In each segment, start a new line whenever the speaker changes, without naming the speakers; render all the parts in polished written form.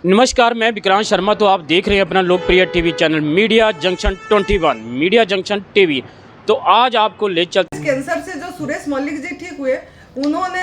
नमस्कार, मैं विक्रांत शर्मा। तो आप देख रहे हैं अपना लोकप्रिय TV channel media junction 21 media junction TV. तो आज आपको ले चल
कैंसर से जो सुरेश मल्लिक जी ठीक हुए, उन्होंने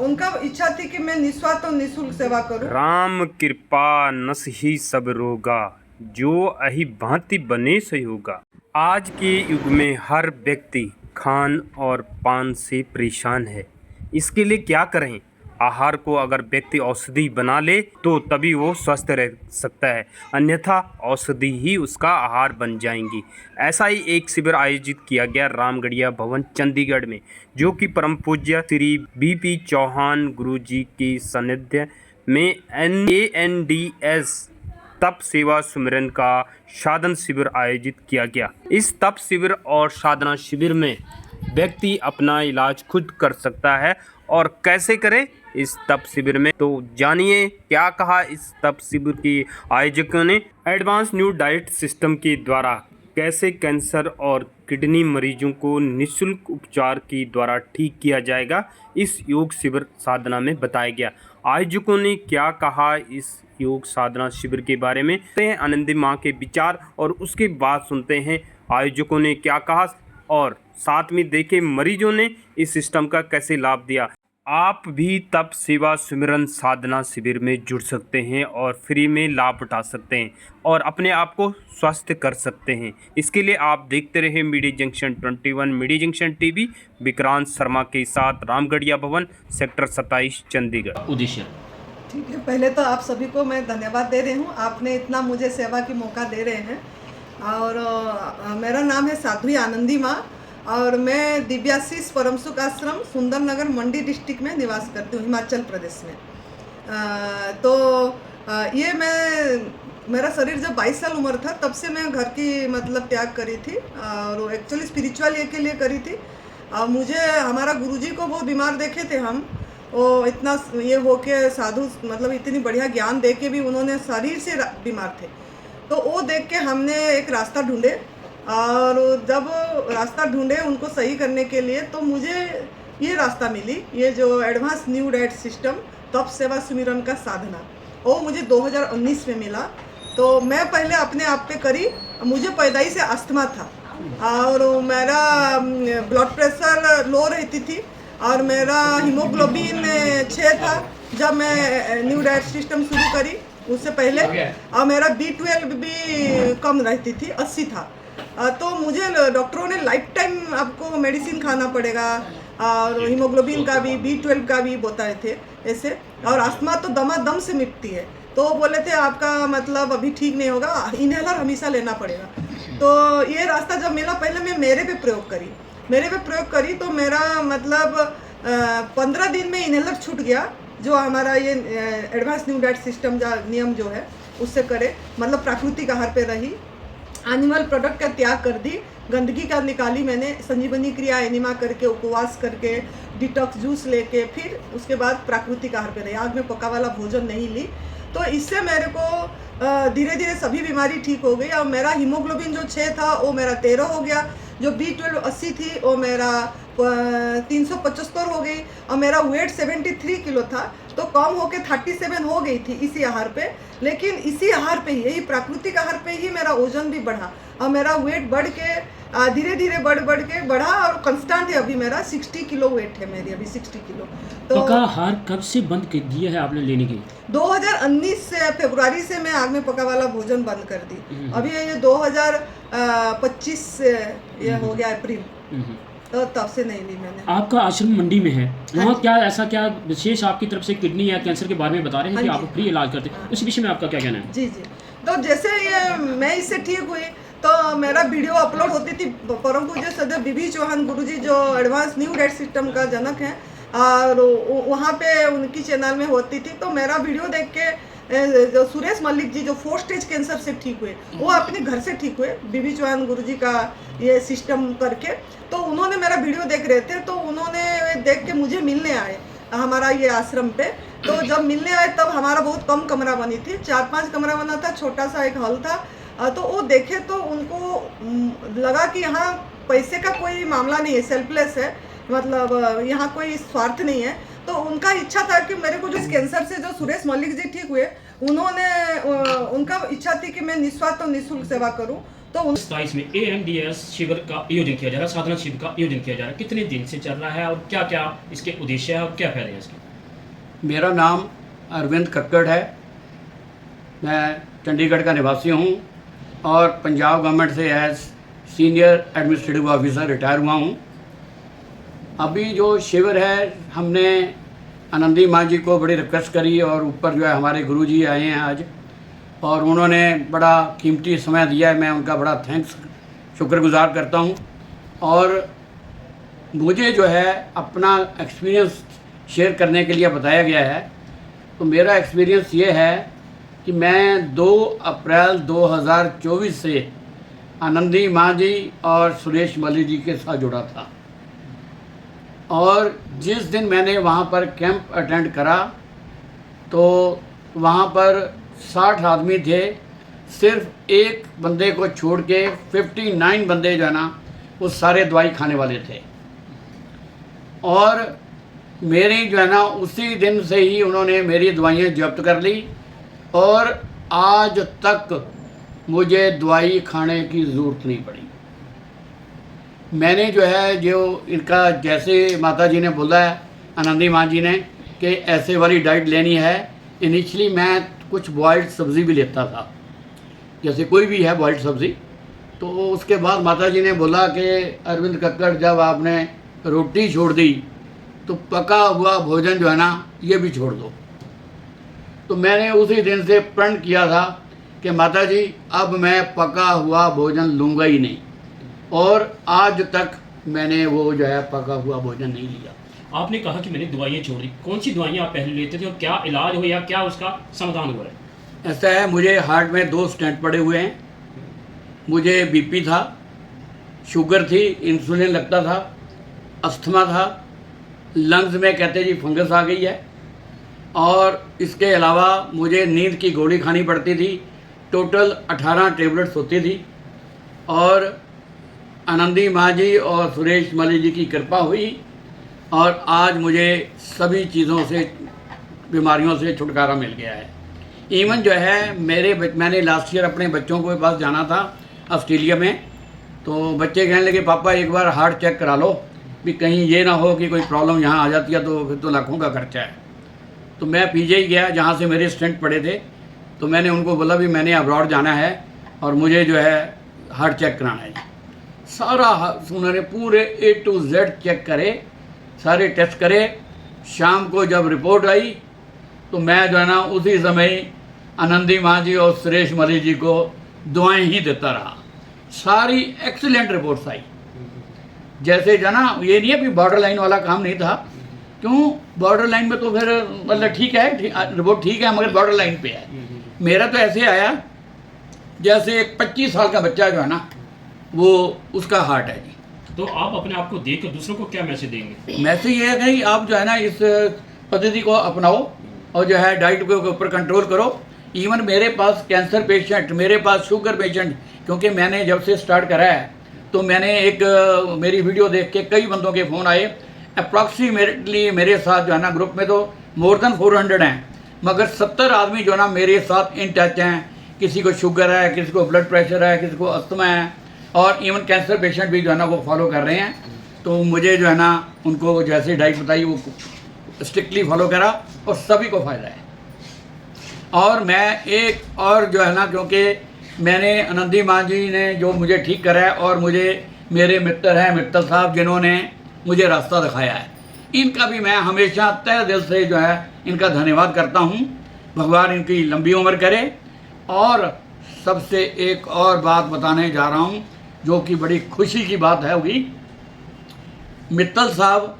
उनका इच्छा थी कि मैं निस्वार्थ और निःशुल्क सेवा करूं।
राम कृपा नस ही सब रोगा, जो अहि भांति बने सही होगा। आज के युग में हर व्यक्ति खान और पान से परेशान है। इसके लिए क्या करें? आहार को अगर व्यक्ति औषधि बना ले तो तभी वो स्वस्थ रह सकता है, अन्यथा औषधि ही उसका आहार बन जाएंगी। ऐसा ही एक शिविर आयोजित किया गया रामगढ़िया भवन चंडीगढ़ में, जो कि परम पूज्य श्री बीपी चौहान गुरु जी की सानिध्य में ANDS तप सेवा सुमिरन का साधन शिविर आयोजित किया गया। इस तप शिविर और साधना शिविर में व्यक्ति अपना इलाज खुद कर सकता है। और कैसे करे इस तप शिविर में, तो जानिए क्या कहा इस तप शिविर की आयोजकों ने। एडवांस न्यू डाइट सिस्टम के द्वारा कैसे कैंसर और किडनी मरीजों को निःशुल्क उपचार के द्वारा ठीक किया जाएगा, इस योग शिविर साधना में बताया गया। आयोजकों ने क्या कहा इस योग साधना शिविर के बारे में, आनंदी माँ के विचार और उसके बाद सुनते हैं आयोजकों ने क्या कहा और साथ में देखे मरीजों ने इस सिस्टम का कैसे लाभ दिया। आप भी तप सेवा सुमिरन साधना शिविर में जुड़ सकते हैं और फ्री में लाभ उठा सकते हैं और अपने आप को स्वस्थ कर सकते हैं। इसके लिए आप देखते रहे media junction 21 media junction TV, Vikrant Sharma के साथ, रामगढ़िया भवन, सेक्टर 27, चंडीगढ़।
उद्देश्य
ठीक है, पहले तो आप सभी को मैं धन्यवाद दे रही हूँ, आपने इतना मुझे सेवा की मौका दे रहे हैं। और मेरा नाम है साध्वी आनंदी माँ और मैं दिव्याशीष परम सुख आश्रम सुंदरनगर मंडी डिस्ट्रिक्ट में निवास करती हूँ, हिमाचल प्रदेश में। ये मेरा शरीर जब 22 साल उम्र था तब से मैं घर की मतलब त्याग करी थी और एक्चुअली स्पिरिचुअल ये के लिए करी थी। मुझे हमारा गुरुजी को बहुत बीमार देखे थे हम, वो इतना ये हो के साधु मतलब इतनी बढ़िया ज्ञान दे के भी उन्होंने शरीर से बीमार थे, तो वो देख के हमने एक रास्ता ढूंढे और जब रास्ता ढूंढे उनको सही करने के लिए, तो मुझे ये रास्ता मिली, ये जो एडवांस न्यू डाइट सिस्टम तप सेवा सुमिरन का साधना, वो मुझे 2019 में मिला। तो मैं पहले अपने आप पे करी, मुझे पैदाइश से अस्थमा था और मेरा ब्लड प्रेशर लो रहती थी और मेरा हीमोग्लोबिन 6 था जब मैं न्यू डाइट सिस्टम शुरू करी उससे पहले, और मेरा B12 भी कम रहती थी, 80 था। तो मुझे डॉक्टरों ने लाइफ टाइम आपको मेडिसिन खाना पड़ेगा और हीमोग्लोबिन का भी B12 का भी बताए थे ऐसे, और अस्थमा तो दमादम से मिटती है, तो बोले थे आपका मतलब अभी ठीक नहीं होगा, इनहेलर हमेशा लेना पड़ेगा। तो ये रास्ता जब मिला, पहले मैं मेरे पे प्रयोग करी तो मेरा मतलब 15 दिन में इनहेलर छूट गया, जो हमारा ये एडवांस न्यू डाइट सिस्टम का नियम जो है उससे करे, मतलब प्राकृतिक आहार पे रही, एनिमल प्रोडक्ट का त्याग कर दी, गंदगी का निकाली मैंने, संजीवनी क्रिया एनिमा करके, उपवास करके, डिटॉक्स जूस लेके, फिर उसके बाद प्राकृतिक आहार पे रही, आग में पका वाला भोजन नहीं ली। तो इससे मेरे को धीरे धीरे सभी बीमारी ठीक हो गई और मेरा हीमोग्लोबिन जो 6 था वो मेरा 13 हो गया, जो B12 80 थी वो मेरा 375 हो गई और मेरा वेट 73 किलो था, तो कम होके 37 हो गई थी इसी आहार पे। लेकिन इसी आहार पे ही, यही प्राकृतिक आहार पे ही मेरा वजन भी बढ़ा और मेरा वेट बढ़ के धीरे धीरे बढ़ के बढ़ा और कांस्टेंट है अभी मेरा 60 किलो वेट है मेरी अभी 60 किलो। तो
पका आहार कब से बंद कर दिया है आपने लेने की?
2019 से फरवरी से मैं आग में पका वाला भोजन बंद कर दी। अभी ये 2025 से ये हो गया अप्रैल, तो तब से नहीं ली मैंने।
आपका आश्रम मंडी में है, वहाँ
जी।
क्या ऐसा क्या विशेष आपकी तरफ से किडनी या कैंसर के बारे में बता रहे हैं कि
हाँ
आप
जी।
फ्री इलाज करते हैं, उस विषय में आपका क्या कहना है?
जी जी, तो जैसे ये मैं इससे ठीक हुई तो मेरा वीडियो अपलोड होती थी, परम पूज्य सदैव बीबी चौहान गुरुजी जो एडवांस न्यू डाइट सिस्टम का जनक हैं, और वहाँ पे उनकी चैनल में होती थी, तो मेरा वीडियो देख के जो सुरेश मल्लिक जी जो 4 स्टेज कैंसर से ठीक हुए, वो अपने घर से ठीक हुए बीबी चौहान गुरुजी का ये सिस्टम करके, तो उन्होंने मेरा वीडियो देख रहे थे, तो उन्होंने देख के मुझे मिलने आए हमारा ये आश्रम पे। तो जब मिलने आए तब हमारा बहुत कम कमरा बनी थी, 4-5 कमरा बना था, छोटा सा एक हॉल था। तो वो देखे तो उनको लगा कि यहाँ पैसे का कोई मामला नहीं है, सेल्फलेस है, मतलब यहाँ कोई स्वार्थ नहीं है। तो उनका इच्छा था कि मेरे को जो इस कैंसर से जो सुरेश मलिक जी ठीक हुए, उन्होंने उनका इच्छा थी कि मैं निस्वार्थ और निःशुल्क सेवा करूं। तो
27 में AMDS शिविर का आयोजन किया जा रहा है, साधना शिविर का आयोजन किया जा रहा है। कितने दिन से चल रहा है और क्या क्या इसके उद्देश्य है और क्या फायदे हैं इसके?
मेरा नाम अरविंद कक्कड़ है। मैं चंडीगढ़ का निवासी हूँ और पंजाब गवर्नमेंट से as senior administrative officer retire हुआ हूँ। अभी जो शिविर है, हमने आनंदी माँ जी को बड़ी रिक्वेस्ट करी और ऊपर जो है हमारे गुरुजी आए हैं आज, और उन्होंने बड़ा कीमती समय दिया है। मैं उनका बड़ा थैंक्स शुक्रगुजार करता हूँ। और मुझे जो है अपना एक्सपीरियंस शेयर करने के लिए बताया गया है। तो मेरा एक्सपीरियंस ये है कि मैं 2 अप्रैल 2024 से आनंदी माँ जी और सुरेश मलिक जी के साथ जुड़ा था, और जिस दिन मैंने वहाँ पर कैंप अटेंड करा तो वहाँ पर 60 आदमी थे। सिर्फ एक बंदे को छोड़ के 59 बंदे जो है ना वो सारे दवाई खाने वाले थे। और मेरी जो है ना उसी दिन से ही उन्होंने मेरी दवाइयाँ जब्त कर ली, और आज तक मुझे दवाई खाने की ज़रूरत नहीं पड़ी। मैंने जो है जो इनका, जैसे माता जी ने बोला है आनंदी माँ जी ने कि ऐसे वाली डाइट लेनी है, इनिशियली मैं कुछ बॉइल्ड सब्ज़ी भी लेता था, जैसे कोई भी है बॉइल्ड सब्ज़ी। तो उसके बाद माता जी ने बोला कि अरविंद कक्कड़, जब आपने रोटी छोड़ दी तो पका हुआ भोजन जो है ना ये भी छोड़ दो। तो मैंने उसी दिन से प्रण किया था कि माता जी अब मैं पका हुआ भोजन लूँगा ही नहीं, और आज तक मैंने वो जो है पका हुआ भोजन नहीं लिया।
आपने कहा कि मैंने दवाइयाँ छोड़ दी, कौन सी दवाइयाँ आप पहले लेते थे और क्या इलाज हो या क्या उसका समाधान हो रहा है?
ऐसा है, मुझे हार्ट में 2 स्टेंट पड़े हुए हैं, मुझे बीपी था, शुगर थी, इंसुलिन लगता था, अस्थमा था, लंग्स में कहते जी फंगस आ गई है, और इसके अलावा मुझे नींद की गोली खानी पड़ती थी। टोटल 18 टेबलेट्स होती थी, और आनंदी माँ जी और सुरेश मलिक जी की कृपा हुई और आज मुझे सभी चीज़ों से, बीमारियों से छुटकारा मिल गया है। इवन जो है मैंने लास्ट ईयर अपने बच्चों के पास जाना था ऑस्ट्रेलिया में, तो बच्चे कहने लगे पापा एक बार हार्ट चेक करा लो, भी कहीं ये ना हो कि कोई प्रॉब्लम यहाँ आ जाती है तो फिर तो लाखों का खर्चा है। तो मैं पीजीआई गया जहाँ से मेरे स्टेंट पड़े थे, तो मैंने उनको बोला भी मैंने अब्रॉड जाना है और मुझे जो है हार्ट चेक कराना है। सारा उन्होंने पूरे A to Z चेक करे, सारे टेस्ट करे। शाम को जब रिपोर्ट आई तो मैं जो है ना उसी समय आनंदी माँ जी और सुरेश मलिक जी को दुआएं ही देता रहा। सारी एक्सीलेंट रिपोर्ट्स आई। जैसे जो ना, ये नहीं है कि बॉर्डर लाइन वाला काम नहीं था। क्यों? बॉर्डर लाइन में तो फिर मतलब ठीक है, रिपोर्ट ठीक है, मगर बॉर्डर लाइन पे है। मेरा तो ऐसे आया जैसे एक 25 साल का बच्चा जो है ना वो उसका हार्ट है जी।
तो आप अपने आप को देख कर दूसरों को क्या मैसेज देंगे?
मैसेज ये है कि आप जो है ना इस पद्धति को अपनाओ और जो है डाइट के ऊपर कंट्रोल करो। इवन मेरे पास कैंसर पेशेंट, मेरे पास शुगर पेशेंट, क्योंकि मैंने जब से स्टार्ट करा है तो मैंने एक मेरी वीडियो देख के कई बंदों के फ़ोन आए। अप्रॉक्सीमेटली मेरे साथ जो है ना ग्रुप में तो मोर देन 400 हैं, मगर 70 आदमी जो है ना मेरे साथ इन टच हैं। किसी को शुगर है, किसी को ब्लड प्रेशर है, किसी को अस्थमा है, और इवन कैंसर पेशेंट भी जो है ना वो फॉलो कर रहे हैं। तो मुझे जो है ना उनको जैसे डाइट बताई वो स्ट्रिक्टली फॉलो करा और सभी को फ़ायदा है। और मैं एक और जो है ना, क्योंकि मैंने आनंदी माँ जी ने जो मुझे ठीक करा है, और मुझे मेरे मित्र हैं मित्तल साहब जिन्होंने मुझे रास्ता दिखाया है, इनका भी मैं हमेशा तहे दिल से जो है इनका धन्यवाद करता हूँ। भगवान इनकी लंबी उम्र करे। और सबसे एक और बात बताने जा रहा हूँ जो कि बड़ी खुशी की बात है होगी। मित्तल साहब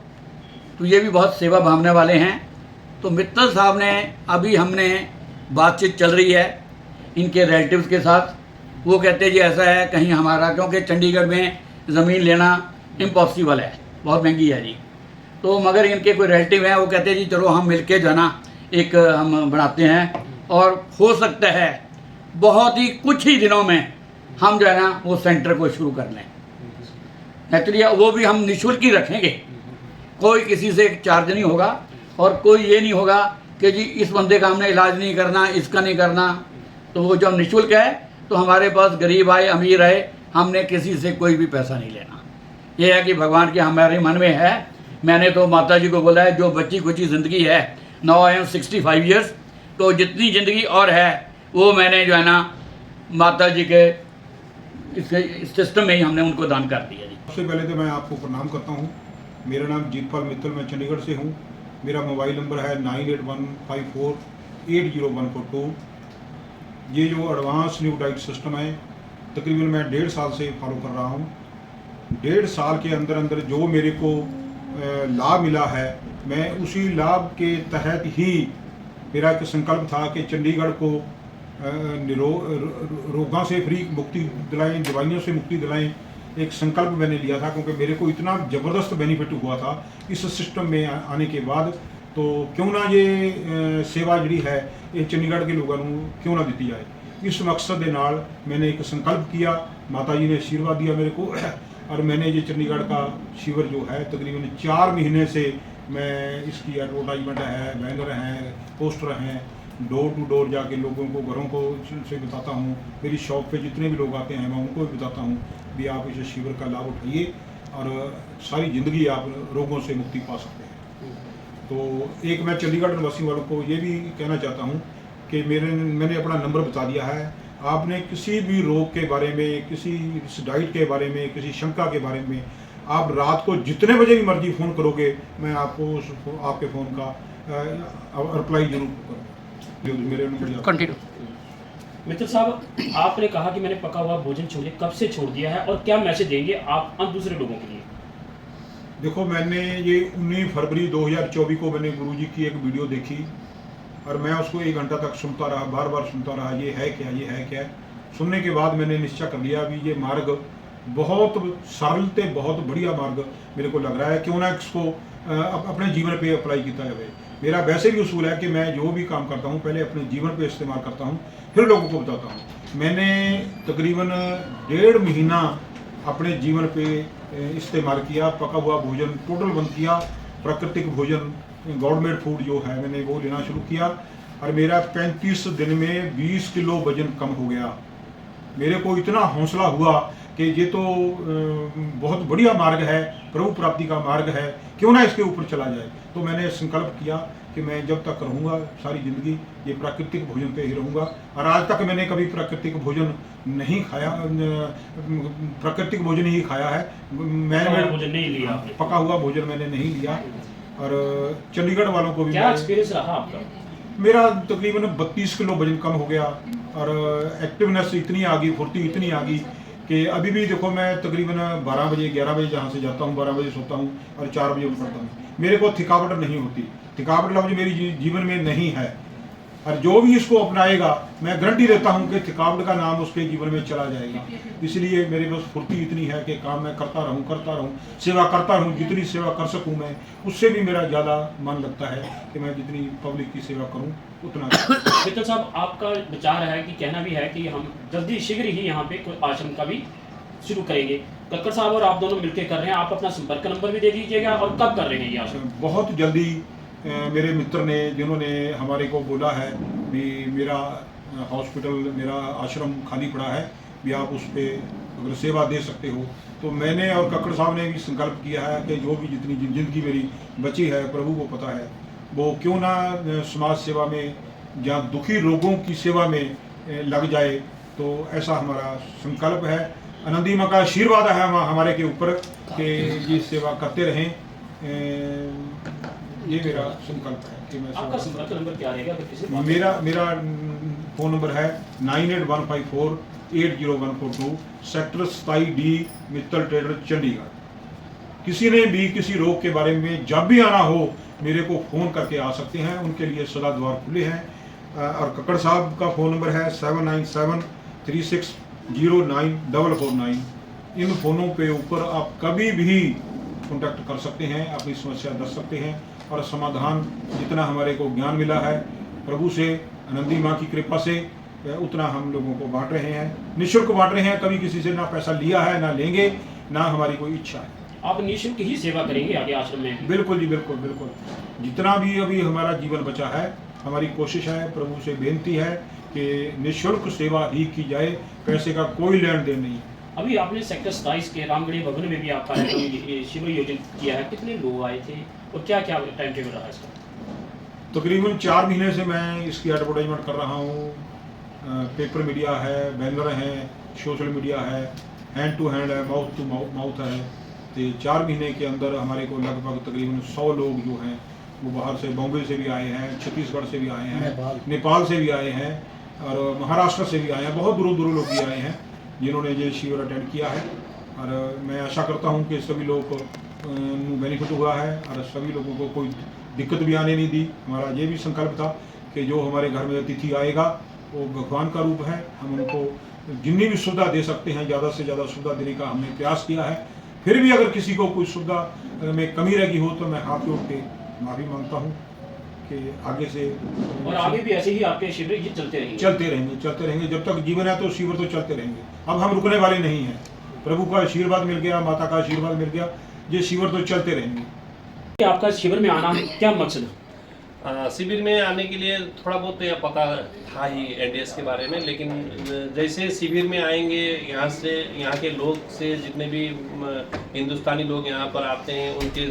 तो ये भी बहुत सेवा भावने वाले हैं। तो मित्तल साहब ने अभी हमने बातचीत चल रही है इनके रिलेटिव्स के साथ। वो कहते जी ऐसा है कहीं हमारा, क्योंकि चंडीगढ़ में ज़मीन लेना इम्पॉसिबल है, बहुत महंगी है जी। तो मगर इनके कोई रिलेटिव हैं, वो कहते जी चलो हम मिलके जो है ना एक हम बनाते हैं, और हो सकता है बहुत ही कुछ ही दिनों में हम जो है ना वो सेंटर को शुरू कर लें। एक्चुअली वो भी हम निःशुल्क ही रखेंगे, कोई किसी से चार्ज नहीं होगा। और कोई ये नहीं होगा कि जी इस बंदे का हमने इलाज नहीं करना, इसका नहीं करना। तो वो जब निःशुल्क है तो हमारे पास गरीब आए अमीर आए, हमने किसी से कोई भी पैसा नहीं लेना। ये है कि भगवान के हमारे मन में है। मैंने तो माता जी को बोला है जो बच्ची कुची ज़िंदगी है, नाउ आई एम 65 ईयर्स, तो जितनी ज़िंदगी और है वो मैंने जो है ना माता जी के इस सिस्टम में ही हमने उनको दान कर दिया जी।
सबसे पहले तो मैं आपको प्रणाम करता हूँ। मेरा नाम जीतपाल मित्तल, मैं चंडीगढ़ से हूँ। मेरा मोबाइल नंबर है 9815480142। ये जो एडवांस न्यू डाइट सिस्टम है तकरीबन मैं 1.5 साल से फॉलो कर रहा हूँ। 1.5 साल के अंदर अंदर जो मेरे को लाभ मिला है, मैं उसी लाभ के तहत ही मेरा एक संकल्प था कि चंडीगढ़ को रोगों से फ्री मुक्ति दिलाएं, दवाइयों से मुक्ति दिलाएं। एक संकल्प मैंने लिया था क्योंकि मेरे को इतना ज़बरदस्त बेनिफिट हुआ था इस सिस्टम में आने के बाद। तो क्यों ना ये सेवा जी है ये चंडीगढ़ के लोगों को क्यों ना दी जाए। इस मकसद के नाल मैंने एक संकल्प किया, माता जी ने आशीर्वाद दिया मेरे को और मैंने ये चंडीगढ़ का शिविर जो है तकरीबन 4 महीने से मैं इसकी एडवर्टाइजमेंट है, बैनर हैं, पोस्टर हैं, डोर टू डोर जाके लोगों को घरों को से बताता हूँ। मेरी शॉप पे जितने भी लोग आते हैं मैं उनको भी बताता हूँ भी आप इस शिविर का लाभ उठाइए और सारी ज़िंदगी आप रोगों से मुक्ति पा सकते हैं। तो एक मैं चंडीगढ़ निवासी वालों को ये भी कहना चाहता हूँ कि मैंने अपना नंबर बता दिया है। आपने किसी भी रोग के बारे में, किसी डाइट के बारे में, किसी शंका के बारे में आप रात को जितने बजे भी मर्जी फ़ोन करोगे मैं आपको आपके फ़ोन का रिप्लाई जरूर करूँगा। जो मेरे नंबर
कंटिन्यू।
मित्र साहब, आपने कहा कि मैंने पका हुआ भोजन छोड़ दिया, कब से छोड़ दिया है और क्या मैसेज देंगे आप हम दूसरे लोगों के लिए?
देखो, मैंने ये 19 फरवरी 2024 को मैंने गुरुजी की एक वीडियो देखी और मैं उसको 1 घंटा तक सुनता रहा, बार बार सुनता रहा, ये है क्या, ये है क्या। सुनने के बाद मैंने निश्चय कर लिया भी ये मार्ग बहुत सरल ते बहुत बढ़िया मार्ग मेरे को लग रहा है, क्यों ना इसको अपने जीवन पे अप्लाई किया जाए। मेरा वैसे भी उसूल है कि मैं जो भी काम करता हूँ पहले अपने जीवन पे इस्तेमाल करता हूँ फिर लोगों को बताता हूँ। मैंने तकरीबन 1.5 महीना अपने जीवन पे इस्तेमाल किया, पका हुआ भोजन टोटल बंद किया, प्राकृतिक भोजन गवर्नमेंट फूड जो है मैंने वो लेना शुरू किया और मेरा 35 दिन में 20 किलो वजन कम हो गया। मेरे को इतना हौसला हुआ कि ये तो बहुत बढ़िया मार्ग है, प्रभु प्राप्ति का मार्ग है, क्यों ना इसके ऊपर चला जाए। तो मैंने संकल्प किया कि मैं जब तक रहूँगा सारी ज़िंदगी ये प्राकृतिक भोजन पे ही रहूँगा। और आज तक मैंने कभी प्राकृतिक भोजन नहीं खाया, प्राकृतिक भोजन ही खाया है। मैंने
भोजन नहीं लिया आपने?
पका हुआ भोजन मैंने नहीं लिया। और चंडीगढ़ वालों को भी
क्या एक्सपीरियंस रहा आपका?
मेरा तकरीबन 32 किलो वजन कम हो गया और एक्टिवनेस इतनी आ गई, फुर्ती इतनी आ गई कि अभी भी देखो मैं तकरीबन 12 बजे 11 बजे जहाँ से जाता हूँ 12 बजे सोता हूँ और 4 बजे उठ पड़ता हूँ। मेरे को थकावट नहीं होती, थकावट लफ्ज मेरी जीवन में नहीं है। और जो भी इसको अपनाएगा मैं गारंटी देता हूँ कि थकावट का नाम उसके जीवन में चला जाएगा। इसलिए मेरे पास फुर्ती इतनी है कि काम मैं करता रहूँ, सेवा करता रहूँ। जितनी सेवा कर सकूँ मैं उससे भी मेरा ज़्यादा मन लगता है कि मैं जितनी पब्लिक की सेवा करूँ उतना।
मित्तल साहब, आपका विचार है कि कहना भी है कि हम जल्दी शीघ्र ही यहाँ पे कोई आश्रम का भी शुरू करेंगे। कक्कड़ साहब और आप दोनों मिलकर कर रहे हैं, आप अपना संपर्क नंबर भी दे दीजिएगा और कब कर रहे हैं ये आश्रम?
बहुत जल्दी मेरे मित्र ने जिन्होंने हमारे को बोला है भी मेरा हॉस्पिटल, मेरा आश्रम खाली पड़ा है भी आप उस पर अगर सेवा दे सकते हो, तो मैंने और कक्कड़ साहब ने भी संकल्प किया है कि जो भी जितनी ज़िंदगी मेरी बची है प्रभु को पता है, वो क्यों ना समाज सेवा में या दुखी लोगों की सेवा में लग जाए। तो ऐसा हमारा संकल्प है। आनंदी माँ का आशीर्वाद है हमारे के ऊपर कि ये सेवा करते रहें। ये मेरा संकल्प है कि मैं
आपका संपर्क नंबर क्या रहेगा?
मेरा फ़ोन नंबर है 9815480142, sector 27D, Mittal trader, Chandigarh. किसी ने भी किसी रोग के बारे में जब भी आना हो मेरे को फ़ोन करके आ सकते हैं, उनके लिए सदा द्वार खुले हैं। और कक्कड़ साहब का फ़ोन नंबर है 7973609449। इन फ़ोनों पे ऊपर आप कभी भी कॉन्टैक्ट कर सकते हैं, अपनी समस्या दस सकते हैं और समाधान जितना हमारे को ज्ञान मिला है प्रभु से, आनंदी माँ की कृपा से, उतना हम लोगों को बांट रहे हैं, निःशुल्क बांट रहे हैं। कभी किसी से ना पैसा लिया है, ना लेंगे, ना हमारी कोई इच्छा है।
आप निःशुल्क ही सेवा करेंगे आगे आश्रम में भी?
बिल्कुल जी, बिल्कुल बिल्कुल। जितना भी अभी हमारा जीवन बचा है, हमारी कोशिश है, प्रभु से बेनती है कि निःशुल्क सेवा ही की जाए, पैसे का कोई लेन देन नहीं।
अभी आपने सेक्टर 27 के रामगढ़ी भवन में भी आपका शिविर आयोजित किया है, कितने लोग आए थे और क्या क्या टाइम टेबल रहा इसका?
तकरीबन 4 महीने से मैं इसकी एडवर्टाइजमेंट कर रहा हूँ। पेपर मीडिया है, बैनर हैं, सोशल मीडिया है, हैंड टू हैंड है, माउथ टू माउथ है। तो 4 महीने के अंदर हमारे को लगभग तकरीबन 100 लोग जो हैं वो बाहर से, बॉम्बे से भी आए हैं, छत्तीसगढ़ से भी आए हैं, नेपाल से भी आए हैं और महाराष्ट्र से भी आए हैं। बहुत दूरों दूरों लोग भी आए हैं जिन्होंने ये शिविर अटेंड किया है। और मैं आशा करता हूँ कि सभी लोग को बेनिफिट हुआ है और सभी लोगों को कोई दिक्कत भी आने नहीं दी। हमारा ये भी संकल्प था कि जो हमारे घर में अतिथि आएगा वो भगवान का रूप है, हम उनको जितनी भी सुविधा दे सकते हैं ज़्यादा से ज़्यादा सुविधा देने का हमने प्रयास किया है। फिर भी अगर किसी को कोई सुविधा में कमी रही हो तो मैं हाथ जोड़ के माफ़ी मांगता हूँ कि आगे से
और आगे भी ऐसे ही आपके शिविर ये चलते रहेंगे। जब तक जीवन है तो शिविर तो चलते रहेंगे। अब हम रुकने वाले नहीं हैं। प्रभु का आशीर्वाद मिल गया, माता का आशीर्वाद मिल गया, ये शिविर तो चलते रहेंगे। आपका शिविर में आना क्या मकसद है?
शिविर में आने के लिए थोड़ा बहुत तो यह पता था ही एनडीएस के बारे में, लेकिन जैसे शिविर में आएंगे यहाँ के लोग से जितने भी हिंदुस्तानी लोग यहाँ पर आते हैं उनके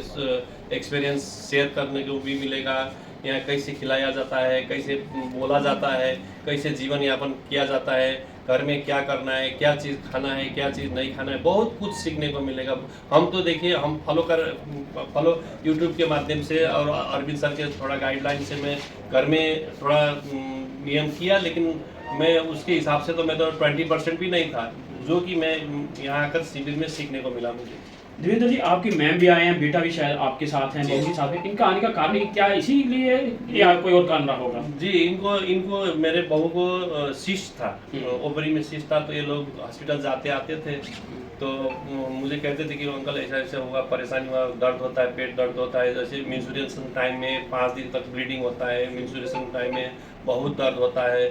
एक्सपीरियंस शेयर करने को भी मिलेगा। यहाँ कैसे खिलाया जाता है, कैसे बोला जाता है, कैसे जीवन यापन किया जाता है, घर में क्या करना है, क्या चीज़ खाना है, क्या चीज़ नहीं खाना है, बहुत कुछ सीखने को मिलेगा। हम तो देखिए हम फॉलो यूट्यूब के माध्यम से और अरविंद सर के थोड़ा गाइडलाइन से मैं घर में थोड़ा नियम किया, लेकिन मैं उसके हिसाब से तो मैं तो 20% भी नहीं था, जो कि मैं यहाँ आकर शिविर में सीखने को मिला मुझे।
देवेंद्र जी, आपकी मैम भी आए हैं, बेटा भी शायद आपके साथ हैं, बहू के साथ हैं, इनका आने का कारण क्या इसीलिए या कोई और कारण रहा होगा?
जी, इनको मेरे बहू को सिस्ट था, ओवरी में सिस्ट था, तो ये लोग हॉस्पिटल जाते आते थे तो मुझे कहते थे कि अंकल ऐसा ऐसा होगा, परेशानी हुआ, दर्द होता है, पेट दर्द होता है। जैसे मेंस्ट्रुएशन टाइम में 5 दिन तक ब्लीडिंग होता है, मेंस्ट्रुएशन टाइम में बहुत दर्द होता है,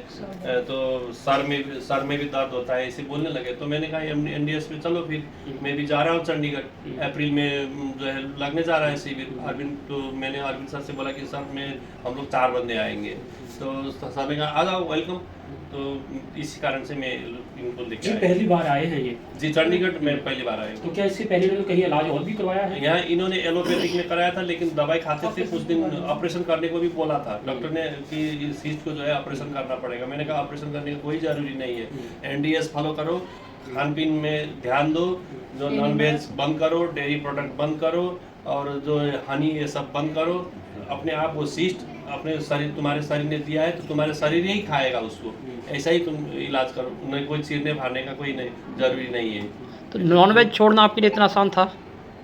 तो सर में भी दर्द होता है, ऐसे बोलने लगे। तो मैंने कहा एनडीएस में चलो, फिर मैं भी जा रहा हूँ चंडीगढ़, अप्रैल में जो है लगने जा रहा है शिविर। अरविंद, तो मैंने अरविंद सर से बोला कि सर हम लोग 4 बंदे आएंगे, तो सर ने कहा आ जाओ, वेलकम। तो इसी कारण से मैं इनको लेके आया।
पहली बार आए हैं ये?
जी, चंडीगढ़ में पहली बार आए।
तो क्या इससे पहले इन्होंने कहीं इलाज और भी करवाया है?
यहाँ इन्होंने एलोपैथिक में कराया था, लेकिन दवाई खाते थे, कुछ दिन ऑपरेशन करने को भी बोला था डॉक्टर ने कि सीस्ट को जो है ऑपरेशन करना पड़ेगा। मैंने कहा ऑपरेशन करने का कोई जरूरी नहीं है, एनडीएस फॉलो करो, खान पीन में ध्यान दो, जो नॉन वेज बंद करो, डेयरी प्रोडक्ट बंद करो और जो हनी ये सब बंद करो। अपने आप वो सीस्ट अपने शरीर, तुम्हारे शरीर ने दिया है तो तुम्हारे शरीर ही खाएगा उसको, ऐसा ही तुम इलाज करो, नहीं कोई चीरने भारने का कोई नहीं जरूरी नहीं है।
तो नॉनवेज छोड़ना आपके लिए इतना आसान था?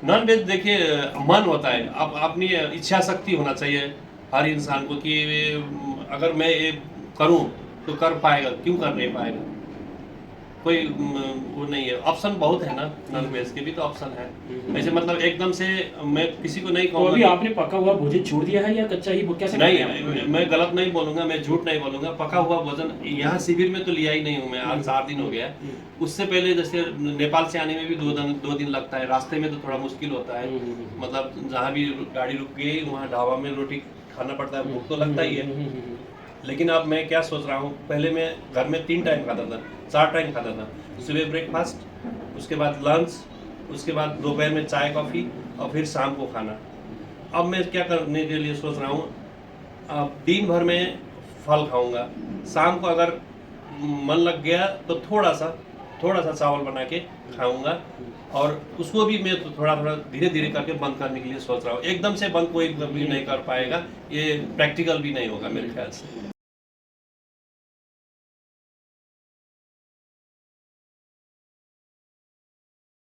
नॉन वेज देखिए मन होता है, अब अपनी इच्छा शक्ति होना चाहिए हर इंसान को कि अगर मैं ये करूं तो कर पाएगा, क्यों कर नहीं पाएगा, कोई वो नहीं है। ऑप्शन बहुत है ना, नॉन वेज के भी तो ऑप्शन है। ऐसे मतलब एकदम से मैं किसी को नहीं कहूँगा।
तो अभी आपने पका हुआ भोजन छोड़ दिया है या कच्चा ही कैसे?
नहीं, मैं गलत नहीं बोलूंगा, मैं झूठ नहीं बोलूंगा। पका हुआ भोजन यहाँ शिविर में तो लिया ही नहीं हूँ मैं, आज 4 दिन हो गया। उससे पहले जैसे नेपाल से आने में भी 2 दिन लगता है, रास्ते में तो थोड़ा मुश्किल होता है, मतलब जहाँ भी गाड़ी रुक गई वहाँ ढाबा में रोटी खाना पड़ता है, भूख तो लगता ही है। लेकिन अब मैं क्या सोच रहा हूँ, पहले मैं घर में 3 टाइम खाता था, 4 टाइम खाता था। सुबह ब्रेकफास्ट, उसके बाद लंच, उसके बाद दोपहर में चाय कॉफ़ी और फिर शाम को खाना। अब मैं क्या करने के लिए सोच रहा हूँ, अब दिन भर में फल खाऊंगा, शाम को अगर मन लग गया तो थोड़ा सा चावल बना के खाऊंगा, और उसको भी मैं तो थोड़ा धीरे धीरे करके बंद करने के लिए सोच रहा हूँ। एकदम से बंद कोई भी नहीं कर पाएगा, ये प्रैक्टिकल भी नहीं होगा मेरे ख्याल से।